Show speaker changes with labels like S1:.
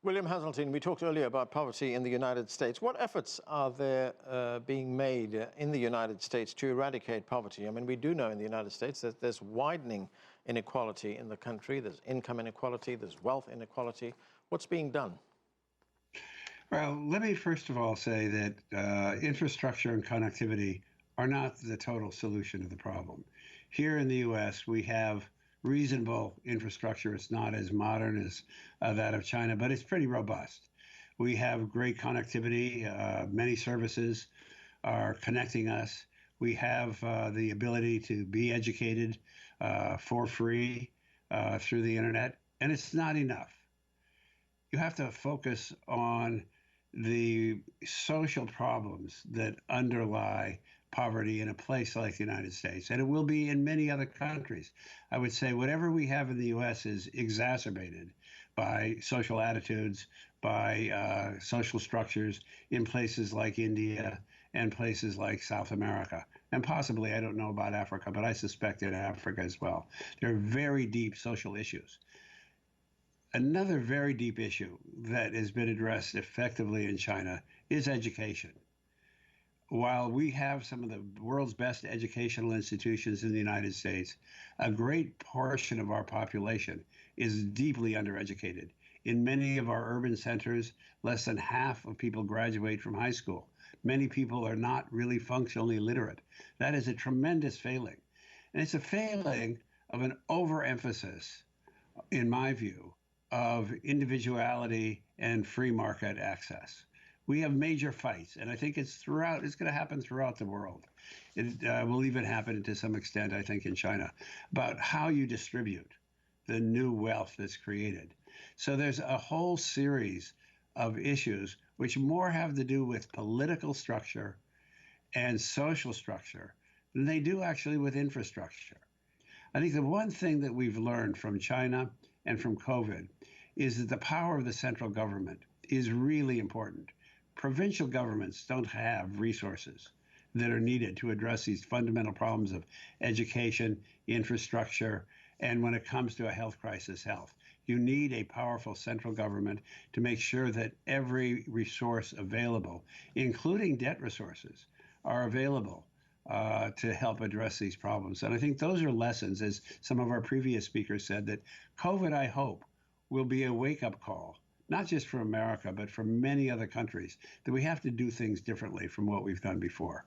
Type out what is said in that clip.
S1: William Hazeltine, we talked earlier about poverty in the United States. What efforts are there being made in the United States to eradicate poverty? I mean, we do know in the United States that there's widening inequality in the country. There's income inequality, there's wealth inequality. What's being done?
S2: Well, let me first of all say that infrastructure and connectivity are not the total solution to the problem. Here in the U.S., we have reasonable infrastructure. It's not as modern as that of China, but it's pretty robust. We have great connectivity. Many services are connecting us. We have the ability to be educated for free through the internet, and it's not enough. You have to focus on the social problems that underlie poverty in a place like the United States, and it will be in many other countries. I would say whatever we have in the U.S. is exacerbated by social attitudes, by social structures in places like India and places like South America. And possibly, I don't know about Africa, but I suspect in Africa as well. There are very deep social issues. Another very deep issue that has been addressed effectively in China is education. While we have some of the world's best educational institutions in the United States, a great portion of our population is deeply undereducated. In many of our urban centers, less than half of people graduate from high school. Many people are not really functionally literate. That is a tremendous failing. And it's a failing of an overemphasis, in my view, of individuality and free market access. We have major fights, and I think it's going to happen throughout the world. It will even happen to some extent, I think, in China, about how you distribute the new wealth that's created. So there's a whole series of issues which more have to do with political structure and social structure than they do actually with infrastructure. I think the one thing that we've learned from China and from COVID is that the power of the central government is really important. Provincial governments don't have resources that are needed to address these fundamental problems of education, infrastructure, and when it comes to a health crisis, health. You need a powerful central government to make sure that every resource available, including debt resources, are available to help address these problems. And I think those are lessons, as some of our previous speakers said, that COVID, I hope, will be a wake-up call, not just for America, but for many other countries, that we have to do things differently from what we've done before.